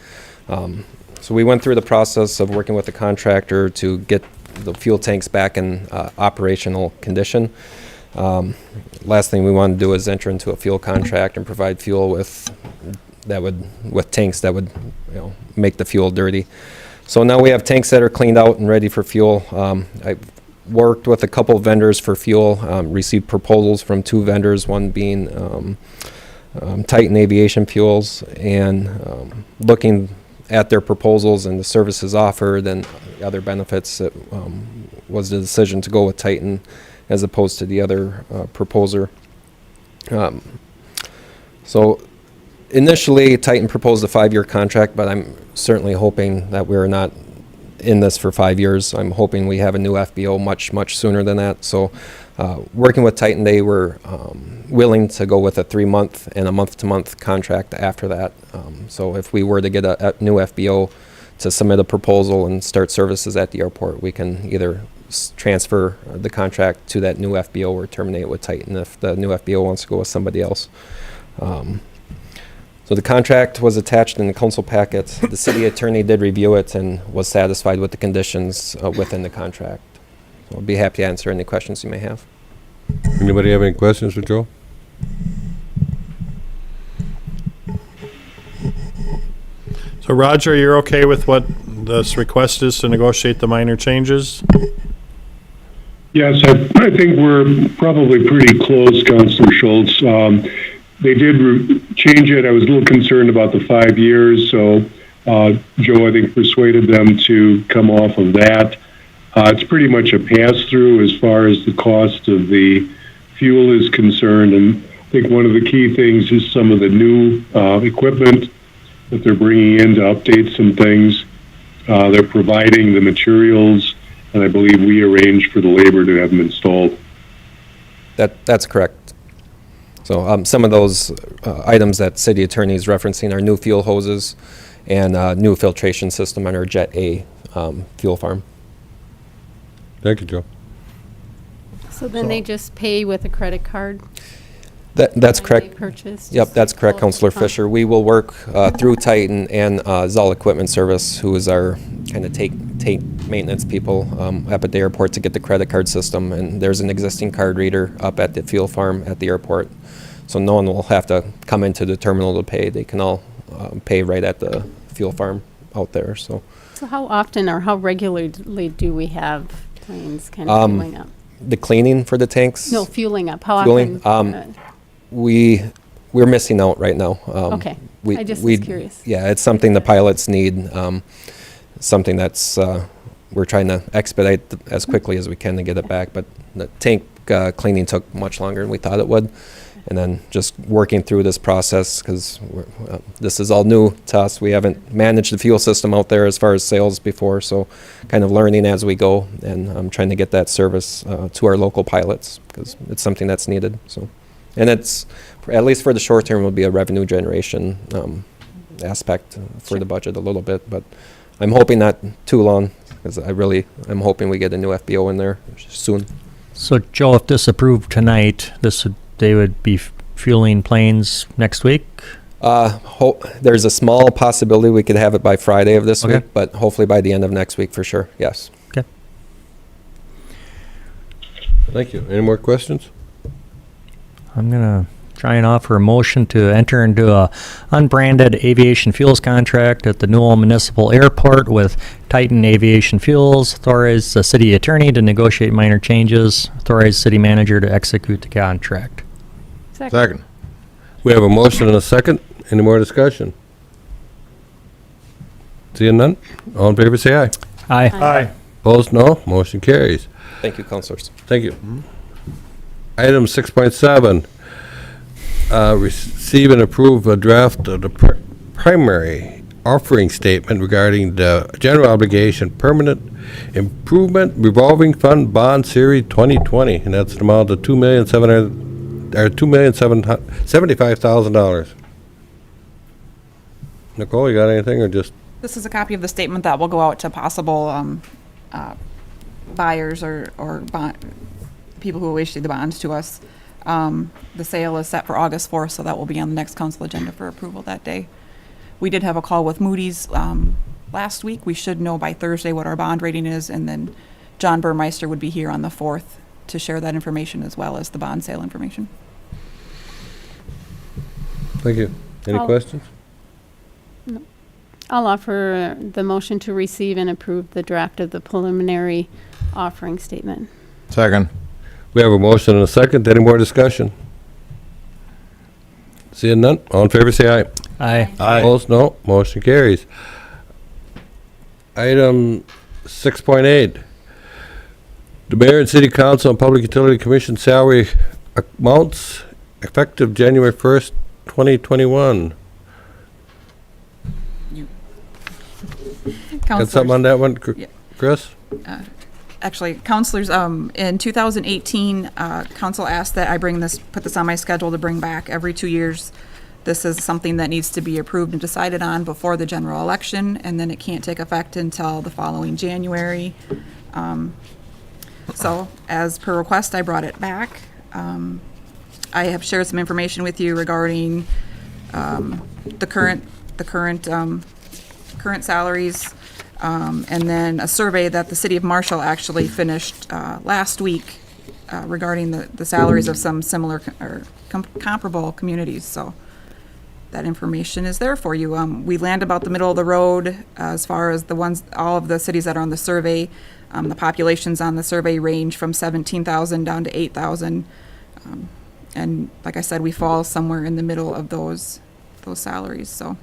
So we went through the process of working with the contractor to get the fuel tanks back in operational condition. Last thing we want to do is enter into a fuel contract and provide fuel with tanks that would make the fuel dirty. So now we have tanks that are cleaned out and ready for fuel. I worked with a couple of vendors for fuel, received proposals from 2 vendors, one being Titan Aviation Fuels, and looking at their proposals and the services offered and other benefits, it was the decision to go with Titan as opposed to the other proposer. So initially, Titan proposed a 5-year contract, but I'm certainly hoping that we're not in this for 5 years. I'm hoping we have a new FBO much sooner than that. So Working with Titan, they were willing to go with a 3-month and a month-to-month contract after that. So if we were to get a new FBO to submit a proposal and start services at the airport, we can either transfer the contract to that new FBO or terminate it with Titan if the new FBO wants to go with somebody else. So the contract was attached in the council packet. The city attorney did review it and was satisfied with the conditions within the contract. So I'll be happy to answer any questions you may have. Anybody have any questions for Joe? So Roger, you're okay with what this request is to negotiate the minor changes? Yes, I think we're probably pretty close, Councilor Schultz. They did change it. I was a little concerned about the 5 years, so Joe, I think, persuaded them to come off of that. It's pretty much a pass-through as far as the cost of the fuel is concerned, and I think one of the key things is some of the new equipment that they're bringing in to update some things. They're providing the materials, and I believe we arranged for the labor to have them installed. That's correct. So some of those items that city attorney is referencing are new fuel hoses and new filtration system on our Jet A fuel farm. Thank you, Joe. So then they just pay with a credit card? That's when they correct. purchase, Yep, just that's correct, close the Councilor account? Fisher. We will work through Titan and Zoll Equipment Service, who is our kind of take maintenance people up at the airport to get the credit card system. And there's an existing card reader up at the fuel farm at the airport. So no one will have to come into the terminal to pay. They can all pay right at the fuel farm out there. So how often or how regularly do we have planes kind of fueling up? the cleaning for the tanks. No, fueling up. How Fueling, often? we're missing out right now. Okay. I just was curious. Yeah, it's something the pilots need, something that's, we're trying to expedite as quickly as we can to get it back, but the tank cleaning took much longer than we thought it would. And then just working through this process, because this is all new to us. We haven't managed the fuel system out there as far as sales before, so kind of learning as we go, and I'm trying to get that service to our local pilots, because it's something that's needed. So, and it's, at least for the short term, will be a revenue generation aspect for the budget a little bit, but I'm hoping not too long, because I'm hoping we get a new FBO in there soon. So Joe, if this approved tonight, they would be fueling planes next week? There's a small possibility we could have it by Friday of this Okay. week, but hopefully by the end of next week for sure, yes. Okay. Thank you. Any more questions? I'm gonna try and offer a motion to enter into a unbranded aviation fuels contract at the Newell Municipal Airport with Titan Aviation Fuels. Authorize the city attorney to negotiate minor changes. Authorize city manager to execute the contract. Second. We have a motion and a second. Any more discussion? Seeing none? All in favor, say aye. Aye. Aye. Opposed, no. Motion carries. Thank you, councilors. Thank you. Item 6.7, receive and approve a draft of the primary offering statement regarding the general obligation permanent improvement revolving fund bond series 2020, and that's an amount of $2,775,000. Nicole, you got anything, or just? This is a copy of the statement that will go out to possible buyers or people who will issue the bonds to us. The sale is set for August 4th, so that will be on the next council agenda for approval that day. We did have a call with Moody's last week. We should know by Thursday what our bond rating is, and then John Burmeister would be here on the 4th to share that information as well as the bond sale information. Thank you. Any I'll- questions? I'll offer the motion to receive and approve the draft of the preliminary offering statement. Second. We have a motion and a second. Any more discussion? Seeing none, all in favor say aye. Aye. Opposed, no. Motion carries. Item 6.8, the mayor and city council and public utility commission salary amounts effective January 1st, 2021. Got something on that one, Yeah. Chris? actually, counselors, in 2018, council asked that I put this on my schedule to bring back every 2 years. This is something that needs to be approved and decided on before the general election, and then it can't take effect until the following January. So, as per request, I brought it back. I have shared some information with you regarding the current salaries, and then a survey that the city of Marshall actually finished last week regarding the salaries of some similar or comparable communities. So that information is there for you. We land about the middle of the road as far as all of the cities that are on the survey. The populations on the survey range from 17,000 down to 8,000. And like I said, we fall somewhere in the middle of those salaries. So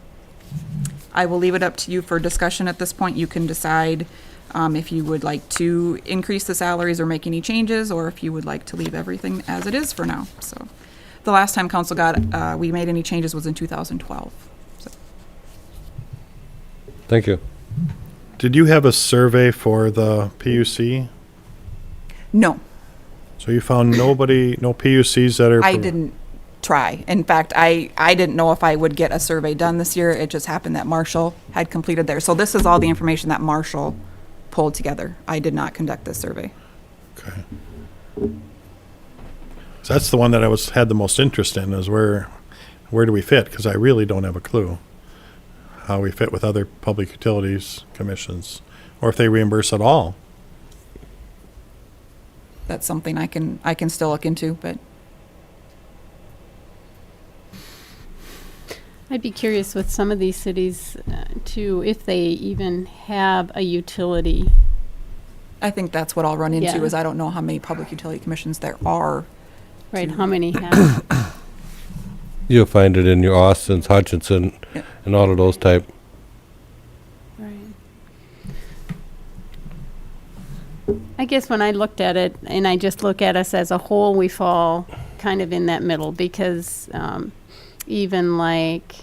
I will leave it up to you for discussion at this point. You can decide if you would like to increase the salaries or make any changes, or if you would like to leave everything as it is for now. So the last time council we made any changes was in 2012. So. Thank you. Did you have a survey for the PUC? No, So you found no PUCs that are... I didn't try. In fact, I didn't know if I would get a survey done this year. It just happened that Marshall had completed theirs. So this is all the information that Marshall pulled together. I did not conduct this survey. Okay. So that's the one that I had the most interest in, is where do we fit? Because I really don't have a clue how we fit with other public utilities commissions, or if they reimburse at all. That's something I can still look into, but I'd be curious with some of these cities, too, if they even have a utility. I think that's what I'll run into Yeah. is I don't know how many public utility commissions there are. Right, how many have? You'll find it in your Austins, Hutchinson, Yep. and all of those type. Right. I guess when I looked at it, and I just look at us as a whole, we fall kind of in that middle, because even like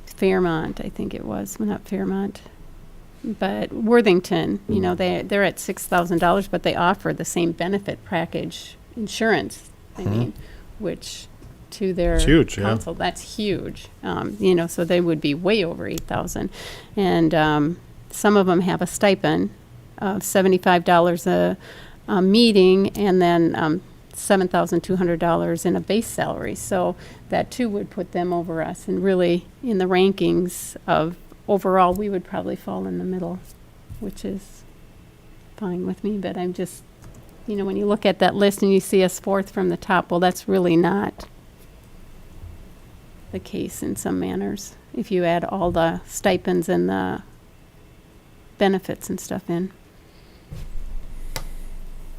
Fairmont, I think it was, well, not Fairmont, but Worthington, you know, they're at $6,000, but they offer the same benefit package insurance, I mean, which to their It's huge, yeah. council, that's huge. You know, so they would be way over 8,000. And some of them have a stipend of $75 a meeting, and then $7,200 in a base salary. So that too would put them over us, and really in the rankings of overall, we would probably fall in the middle, which is fine with me. But I'm just, you know, when you look at that list and you see us fourth from the top, well, that's really not the case in some manners, if you add all the stipends and the benefits and stuff in.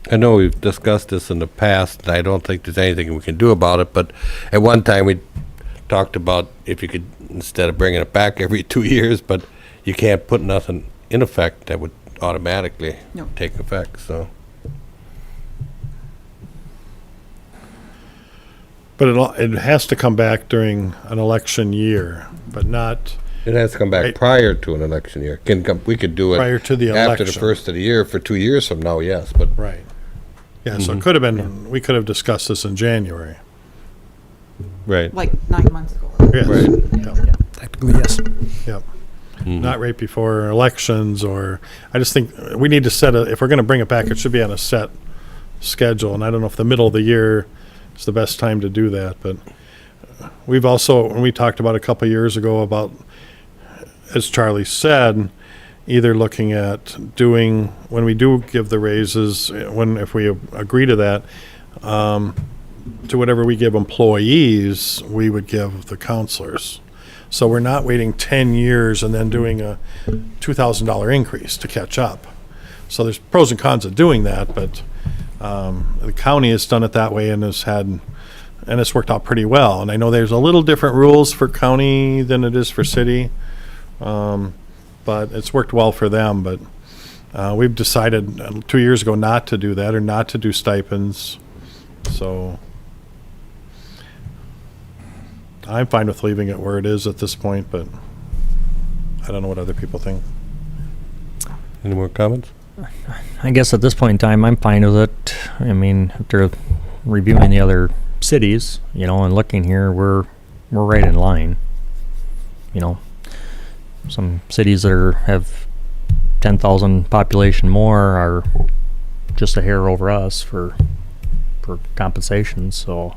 I know we've discussed this in the past, and I don't think there's anything we can do about it, but at one time we talked about if you could, instead of bringing it back every 2 years, but you can't put nothing in effect that would automatically No. take effect, so. But it has to come back during an election year, but not It has to come back Right. prior to an election year. We could do it prior to the after the election. first of the year for 2 years from now, yes, but Right. Yeah, so it could have been, we could have discussed this in January. right. Like 9 months ago. Yes. Right. Yep. Technically, yes. Yep. Mhm. Not right before elections, or, I just think we need to if we're going to bring it back, it should be on a set schedule, and I don't know if the middle of the year is the best time to do that, but we've also, when we talked about a couple of years ago about, as Charlie said, either looking at doing, when we do give the raises, if we agree to that, to whatever we give employees, we would give the counselors. So we're not waiting 10 years and then doing a $2,000 increase to catch up. So there's pros and cons of doing that, but the county has done it that way and it's worked out pretty well. And I know there's a little different rules for county than it is for city, but it's worked well for them. But we've decided 2 years ago not to do that, or not to do stipends. So I'm fine with leaving it where it is at this point, but I don't know what other people think. Any more comments? I guess at this point in time, I'm fine with it. I mean, if they're reviewing the other cities, you know, and looking here, we're right in line. You know, some cities that have 10,000 population more are just a hair over us for compensation. So,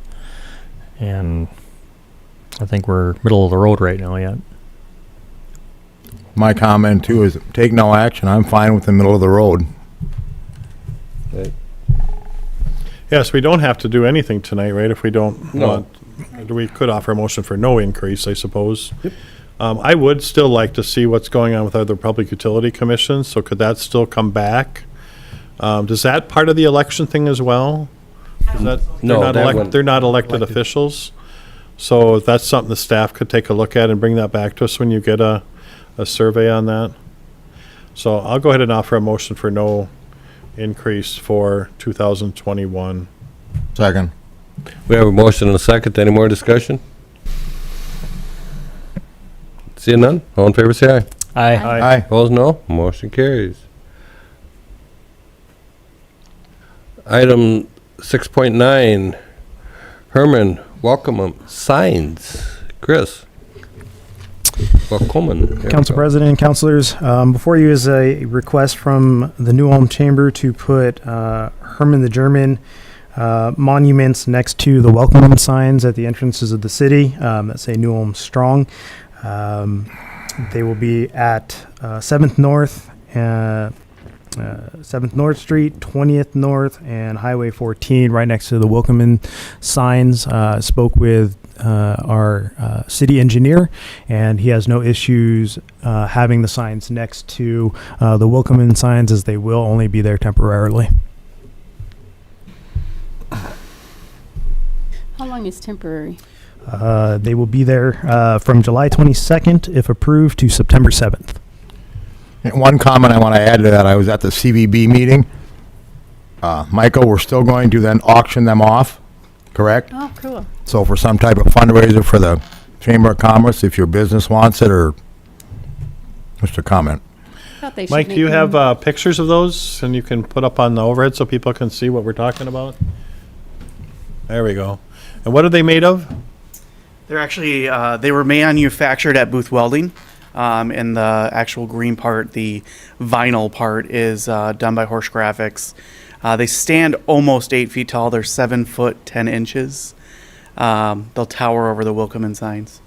and I think we're middle of the road right now yet. My comment too is take no action. I'm fine with the middle of the road. Yes, we don't have to do anything tonight, right? If we don't No. want, we could offer a motion for no increase, I suppose. I would still like to see what's going on with other public utility commissions, so could that still come back? Does that part of the election thing as well? Is that, No, that wouldn't. they're not elected officials? So if that's something the staff could take a look at and bring that back to us when you get a survey on that. So I'll go ahead and offer a motion for no increase for 2021. Second. We have a motion and a second. Any more discussion? Seeing none? All in favor, say aye. Aye. Opposed, no. Motion carries. Item 6.9, Herman, welcome signs. Chris. Welcome. Council President, councilors, before you is a request from the New Ulm Chamber to put Herman the German monuments next to the welcome signs at the entrances of the city that say New Ulm Strong. They will be at 7th North, 7th North Street, 20th North, and Highway 14, right next to the Wilkeman signs. Spoke with our city engineer, and he has no issues having the signs next to the Wilkeman signs, as they will only be there temporarily. How long is temporary? They will be there from July 22nd, if approved, to September 7th. And one comment I want to add to that, I was at the CVB meeting. Michael, we're still going to then auction them off, correct? Oh, cool. So for some type of fundraiser for the Chamber of Commerce, if your business wants it, or just a comment. Thought they should Mike, do make you them- have pictures of those and you can put up on the overhead so people can see what we're talking about? There we go. And what are they made of? They're actually, they were manufactured at Booth Welding. And the actual green part, the vinyl part, is done by Horse Graphics. They stand almost 8 feet tall. They're 7 foot 10 inches. They'll tower over the Wilkeman signs.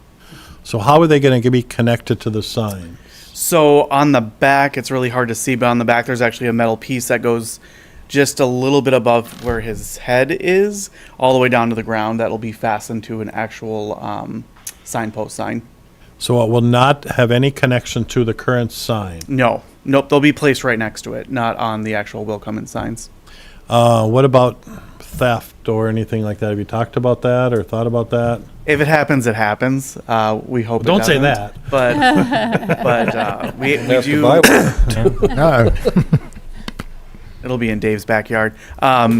So how are they going to be connected to the sign? So on the back, it's really hard to see, but on the back, there's actually a metal piece that goes just a little bit above where his head is, all the way down to the ground. That'll be fastened to an actual signpost sign. So it will not have any connection to the current sign. No. Nope, they'll be placed right next to it, not on the actual Wilkeman signs. What about theft or anything like that? Have you talked about that or thought about that? If it happens, it happens. We hope it Don't say doesn't. that. But we Have to do. buy one. No. It'll be in Dave's backyard. But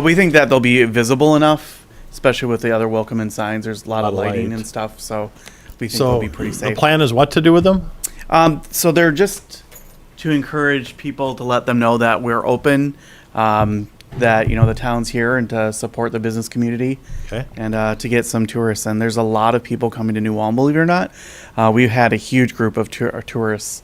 we think that they'll be visible enough, especially with the other Wilkeman signs. There's a lot of lighting light. and stuff, so we think So they'll be pretty the safe. plan is what to do with them? So they're just to encourage people to let them know that we're open, that the town's here, and to support the business community, Okay. and to get some tourists. And there's a lot of people coming to New Ulm, believe it or not. We've had a huge group of tourists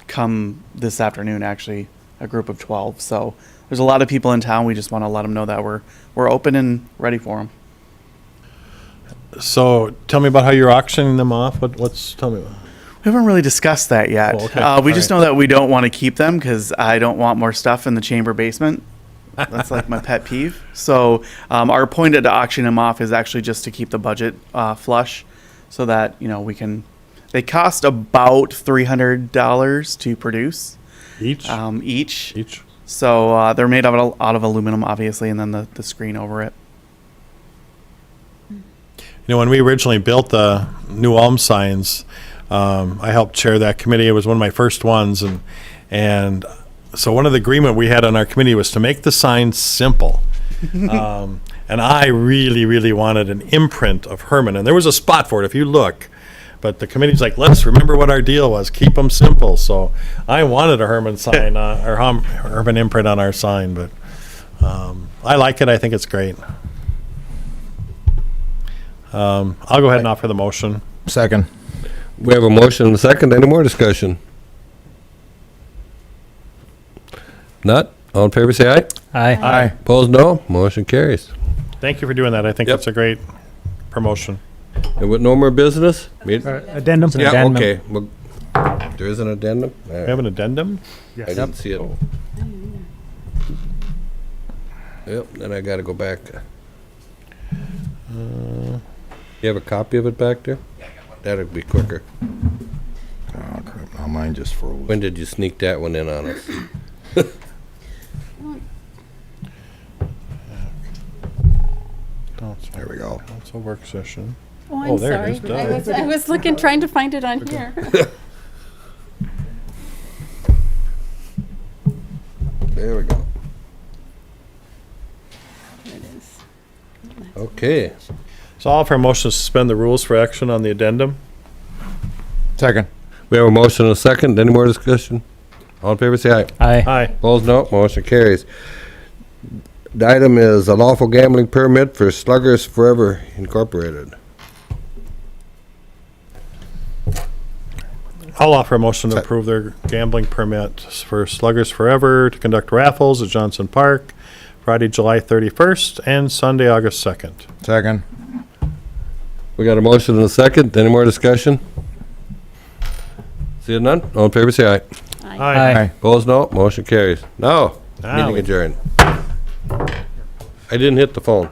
come this afternoon, actually, a group of 12. So there's a lot of people in town. We just want to let them know that we're open and ready for them. So tell me about how you're auctioning them off. Tell me about. We haven't really discussed that yet. Oh, okay. We just know that we don't want to keep them because I don't want more stuff in the chamber basement. That's like my pet peeve. So our point at auctioning them off is actually just to keep the budget flush, so that we can. They cost about $300 to produce Each? each. So they're made out of aluminum, obviously, and then the screen over it. When we originally built the New Ulm signs, I helped chair that committee. It was one of my first ones, and so one of the agreement we had on our committee was to make the signs simple. And I really, really wanted an imprint of Herman, and there was a spot for it. If you look, But the committee's like, let's remember what our deal was, keep them simple. So I wanted a Herman sign, or Herman imprint on our sign, but I like it. I think it's great. I'll go ahead and offer the motion. Second. We have a motion and a second. Any more discussion? Not? All in favor, say aye. Aye. Opposed, no. Motion carries. Thank you for doing that. I think Yep. that's a great promotion. And with no more business? Addendum? Yeah, addendum. okay. Well, there is an addendum? All We right. have an addendum? I didn't see it. Yep, then I gotta go back. You have a copy of it back there? That'd be quicker. Oh, crap, now mine just froze. When did you sneak that one in on us? There we go. It's a work session. Oh, Oh, I'm there sorry. it is, done. I was looking, trying to find it on here. There we go. There it is. Okay. So I'll offer a motion to suspend the rules for action on the addendum. Second. We have a motion and a second. Any more discussion? All in favor, say aye. Aye. Aye. Opposed, no. Motion carries. The item is a lawful gambling permit for Sluggers Forever Incorporated. I'll offer a motion to approve their gambling permit for Sluggers Forever to conduct raffles at Johnson Park, Friday, July 31st, and Sunday, August 2nd. Second. We got a motion and a second. Any more discussion? Seeing none? All in favor, say aye. Aye. Opposed, no. Motion carries. No. Now Meeting we- adjourned. I didn't hit the phone.